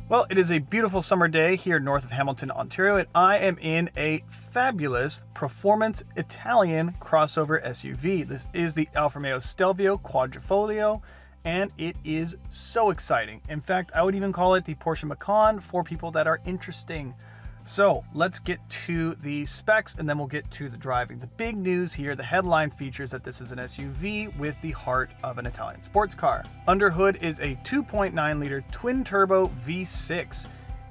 Well, it is a beautiful summer day here north of Hamilton, Ontario, and I am in a fabulous performance Italian crossover SUV. This is the Alfa Romeo Stelvio Quadrifoglio, and it is so exciting. In fact, I would even call it the Porsche Macan for people that are interesting. So let's get to the specs and then we'll get to the driving. The big news here, the headline features that this is an SUV with the heart of an Italian sports car. Under hood is a 2.9 liter twin turbo V6.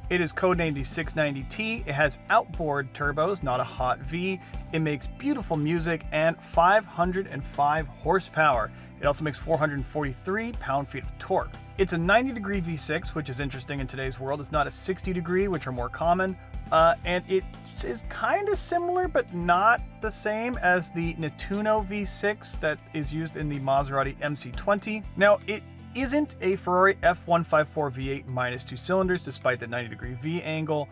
It is codenamed the 690T. It has outboard turbos, not a hot V. It makes beautiful music and 505 horsepower. It also makes 443 pound-feet of torque. It's a 90-degree V6, which is interesting in today's world. It's not a 60-degree, which are more common. And it is kind of similar, but not the same as the Nettuno V6 that is used in the Maserati MC20. Now, it isn't a Ferrari F154 V8 minus 2 cylinders, despite the 90-degree V angle,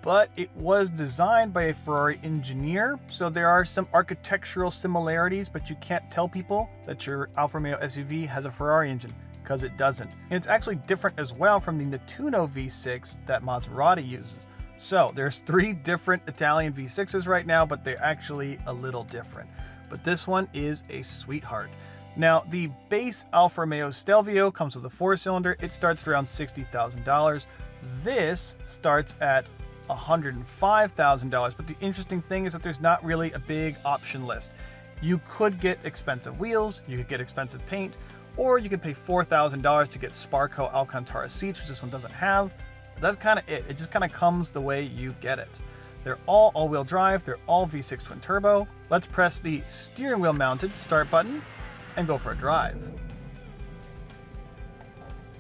but it was designed by a Ferrari engineer, so there are some architectural similarities, but you can't tell people that your Alfa Romeo SUV has a Ferrari engine, because it doesn't. And it's actually different as well from the Nettuno V6 that Maserati uses. So there's 3 different Italian V6s right now, but they're actually a little different. But this one is a sweetheart. Now, the base Alfa Romeo Stelvio comes with a 4-cylinder. It starts around $60,000. This starts at $105,000. But the interesting thing is that there's not really a big option list. You could get expensive wheels, you could get expensive paint, or you could pay $4,000 to get Sparco Alcantara seats, which this one doesn't have. That's kind of it. It just kind of comes the way you get it. They're all all-wheel drive. They're all V6 twin turbo. Let's press the steering wheel mounted start button and go for a drive.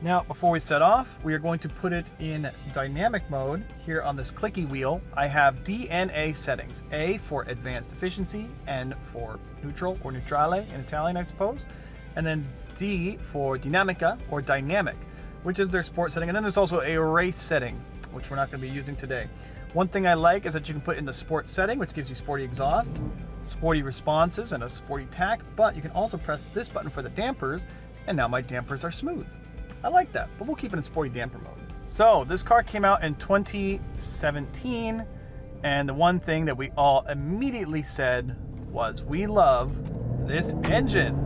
Now, before we set off, we are going to put it in dynamic mode here on this clicky wheel. I have D and A settings. A for advanced efficiency, N for neutral or neutrale in Italian, I suppose. And then D for dinamica or dynamic, which is their sport setting. And then there's also a race setting, which we're not going to be using today. One thing I like is that you can put in the sport setting, which gives you sporty exhaust, sporty responses, and a sporty tack, but you can also press this button for the dampers, and now my dampers are smooth. I like that, but we'll keep it in sporty damper mode. So this car came out in 2017, and the one thing that we all immediately said was, we love this engine.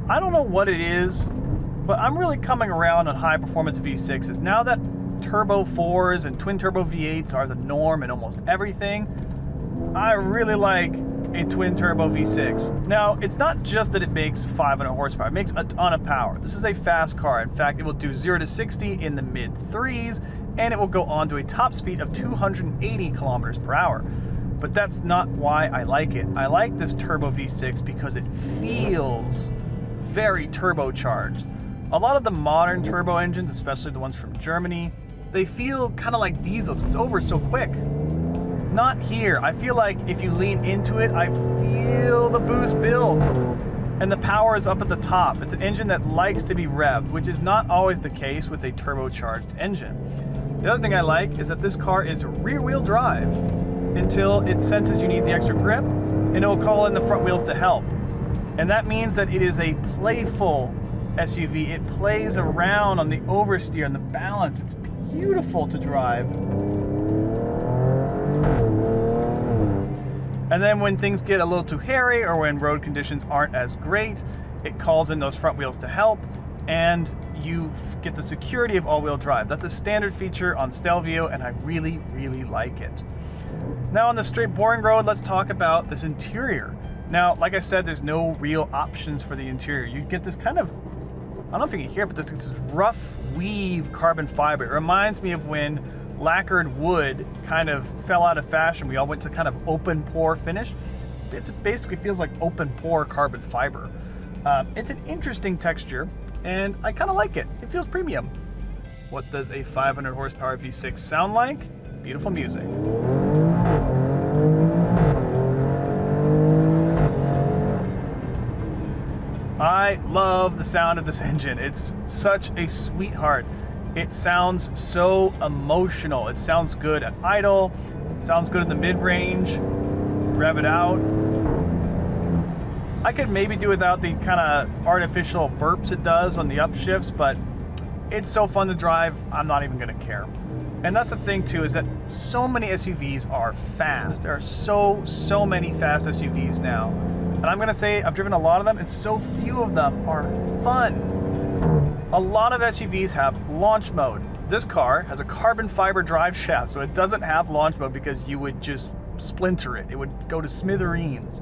I don't know what it is, but I'm really coming around on high performance V6s. Now that turbo 4s and twin turbo V8s are the norm in almost everything, I really like a twin turbo V6. Now, it's not just that it makes 500 horsepower, it makes a ton of power. This is a fast car. In fact, it will do 0 to 60 in the mid 3s, and it will go on to a top speed of 280 kilometers per hour. But that's not why I like it. I like this turbo V6 because it feels very turbocharged. A lot of the modern turbo engines, especially the ones from Germany, they feel kind of like diesels. It's over so quick. Not here. I feel like if you lean into it, I feel the boost build. And the power is up at the top. It's an engine that likes to be revved, which is not always the case with a turbocharged engine. The other thing I like is that this car is rear-wheel drive until it senses you need the extra grip, and it will call in the front wheels to help. And that means that it is a playful SUV. It plays around on the oversteer and the balance. It's beautiful to drive. And then when things get a little too hairy or when road conditions aren't as great, it calls in those front wheels to help, and you get the security of all-wheel drive. That's a standard feature on Stelvio, and I really, really like it. Now on the straight boring road, let's talk about this interior. Now, like I said, there's no real options for the interior. You get this kind of, I don't know if you can hear it, but this rough weave carbon fiber. It reminds me of when lacquered wood kind of fell out of fashion. We all went to kind of open pore finish. It basically feels like open pore carbon fiber. It's an interesting texture, and I kind of like it. It feels premium. What does a 500 horsepower V6 sound like? Beautiful music. I love the sound of this engine. It's such a sweetheart. It sounds so emotional. It sounds good at idle. It sounds good in the mid-range. Rev it out. I could maybe do without the kind of artificial burps it does on the upshifts, but it's so fun to drive, I'm not even gonna care. And that's the thing too, is that so many SUVs are fast. There are so many fast SUVs now. And I'm gonna say I've driven a lot of them, and so few of them are fun. A lot of SUVs have launch mode. This car has a carbon fiber drive shaft, so it doesn't have launch mode because you would just splinter it. It would go to smithereens.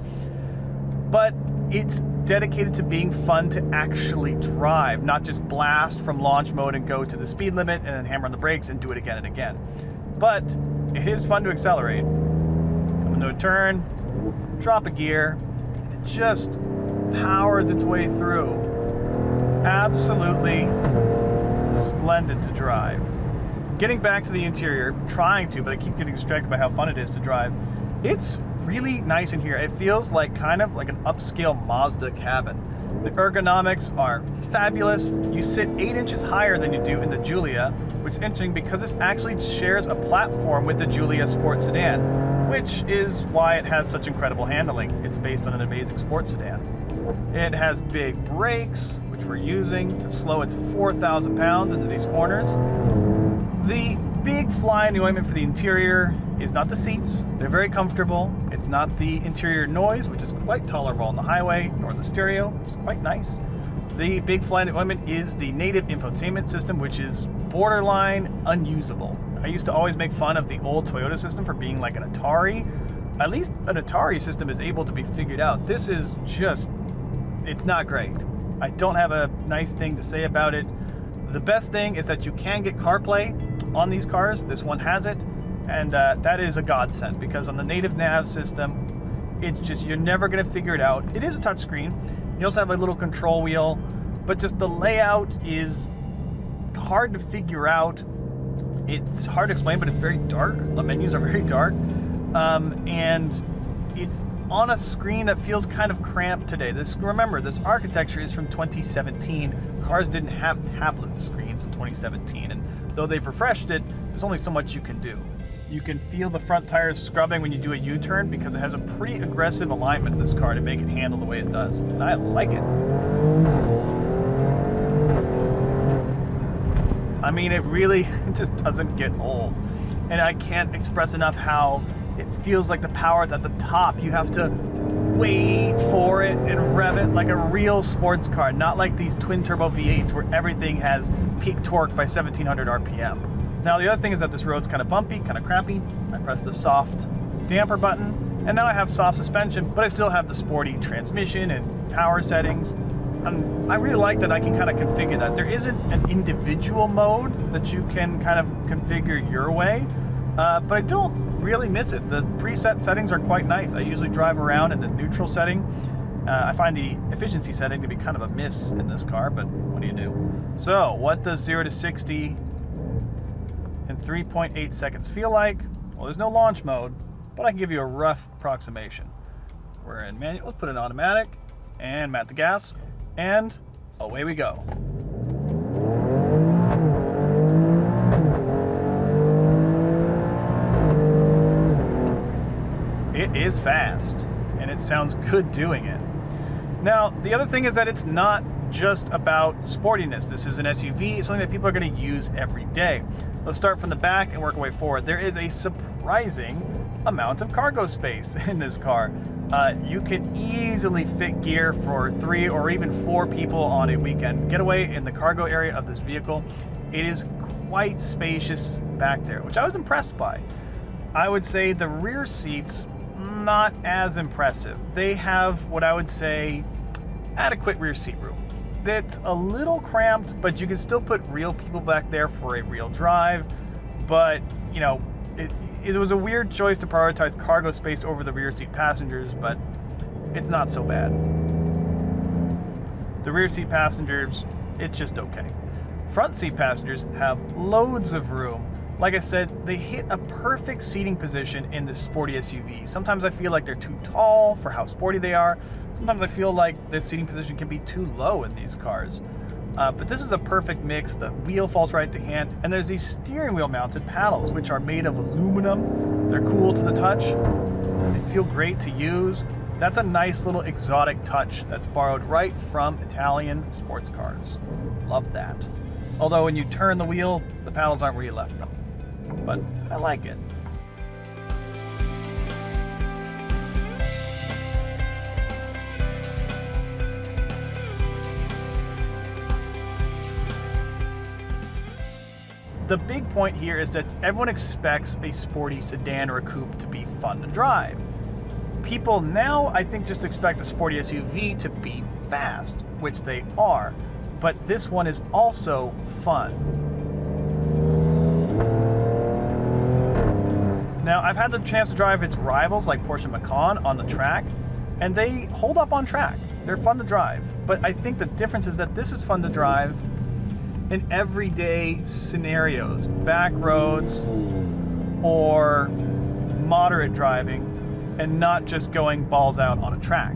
But it's dedicated to being fun to actually drive, not just blast from launch mode and go to the speed limit and then hammer on the brakes and do it again and again. But it is fun to accelerate. Come into a turn, drop a gear, and it just powers its way through. Absolutely splendid to drive. Getting back to the interior, trying to, but I keep getting distracted by how fun it is to drive. It's really nice in here. It feels like kind of like an upscale Mazda cabin. The ergonomics are fabulous. You sit 8 inches higher than you do in the Giulia, which is interesting because this actually shares a platform with the Giulia Sport Sedan, which is why it has such incredible handling. It's based on an amazing sports sedan. It has big brakes, which we're using to slow its 4,000 pounds into these corners. The big fly in the ointment for the interior is not the seats. They're very comfortable. It's not the interior noise, which is quite tolerable on the highway, nor the stereo, which is quite nice. The big fly in the ointment is the native infotainment system, which is borderline unusable. I used to always make fun of the old Toyota system for being like an Atari. At least an Atari system is able to be figured out. This is just, it's not great. I don't have a nice thing to say about it. The best thing is that you can get CarPlay on these cars. This one has it, and that is a godsend, because on the native nav system, it's just, you're never going to figure it out. It is a touchscreen. You also have a little control wheel, but just the layout is hard to figure out. It's hard to explain, but it's very dark. The menus are very dark, and it's on a screen that feels kind of cramped today. Remember, this architecture is from 2017. Cars didn't have tablet screens in 2017, and though they've refreshed it, there's only so much you can do. You can feel the front tires scrubbing when you do a U-turn because it has a pretty aggressive alignment in this car to make it handle the way it does, and I like it. I mean, it really just doesn't get old, and I can't express enough how it feels like the power is at the top. You have to wait for it and rev it like a real sports car, not like these twin turbo V8s where everything has peak torque by 1700 RPM. Now the other thing is that this road's kind of bumpy, kind of crappy. I press the soft damper button, and now I have soft suspension, but I still have the sporty transmission and power settings. And I really like that I can kind of configure that. There isn't an individual mode that you can kind of configure your way, but I don't really miss it. The preset settings are quite nice. I usually drive around in the neutral setting. I find the efficiency setting to be kind of a miss in this car, but what do you do? So, what does 0 to 60 in 3.8 seconds feel like? Well, there's no launch mode, but I can give you a rough approximation. We're in manual. Let's put it in automatic, and mat the gas, and away we go. It is fast, and it sounds good doing it. Now, the other thing is that it's not just about sportiness. This is an SUV, it's something that people are going to use every day. Let's start from the back and work our way forward. There is a surprising amount of cargo space in this car. You can easily fit gear for 3 or even 4 people on a weekend getaway in the cargo area of this vehicle. It is quite spacious back there, which I was impressed by. I would say the rear seats, not as impressive. They have what I would say adequate rear seat room. It's a little cramped, but you can still put real people back there for a real drive. But, you know, it was a weird choice to prioritize cargo space over the rear seat passengers, but it's not so bad. The rear seat passengers, it's just okay. Front seat passengers have loads of room. Like I said, they hit a perfect seating position in this sporty SUV. Sometimes I feel like they're too tall for how sporty they are. Sometimes I feel like the seating position can be too low in these cars. But this is a perfect mix. The wheel falls right to hand, and there's these steering wheel mounted paddles, which are made of aluminum. They're cool to the touch. They feel great to use. That's a nice little exotic touch that's borrowed right from Italian sports cars. Love that. Although when you turn the wheel, the paddles aren't where you left them. But I like it. The big point here is that everyone expects a sporty sedan or a coupe to be fun to drive. People now, I think, just expect a sporty SUV to be fast, which they are, but this one is also fun. Now, I've had the chance to drive its rivals like Porsche Macan on the track, and they hold up on track. They're fun to drive, but I think the difference is that this is fun to drive in everyday scenarios, back roads or moderate driving, and not just going balls out on a track.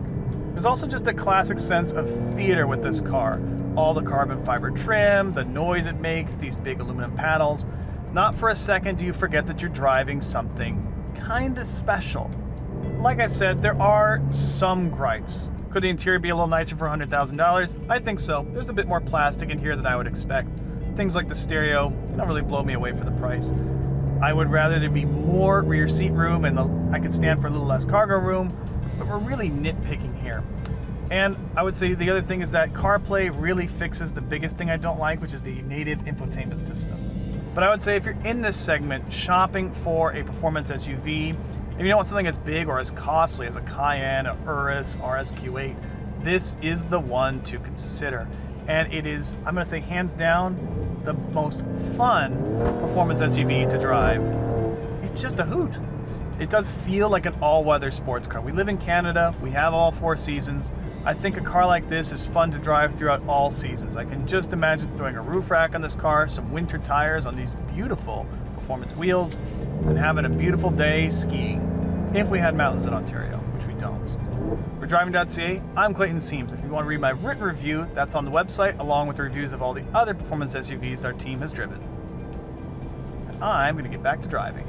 There's also just a classic sense of theater with this car. All the carbon fiber trim, the noise it makes, these big aluminum paddles. Not for a second do you forget that you're driving something kind of special. Like I said, there are some gripes. Could the interior be a little nicer for $100,000? I think so. There's a bit more plastic in here than I would expect. Things like the stereo don't really blow me away for the price. I would rather there be more rear seat room and I could stand for a little less cargo room, but we're really nitpicking here. And I would say the other thing is that CarPlay really fixes the biggest thing I don't like, which is the native infotainment system. But I would say if you're in this segment shopping for a performance SUV, if you don't want something as big or as costly as a Cayenne, a Urus, RSQ8, this is the one to consider. And it is, I'm going to say hands down, the most fun performance SUV to drive. It's just a hoot. It does feel like an all-weather sports car. We live in Canada, we have all 4 seasons. I think a car like this is fun to drive throughout all seasons. I can just imagine throwing a roof rack on this car, some winter tires on these beautiful performance wheels, and having a beautiful day skiing, if we had mountains in Ontario, which we don't. For Driving.ca, I'm Clayton Seams. If you want to read my written review, that's on the website, along with the reviews of all the other performance SUVs our team has driven. And I'm going to get back to driving.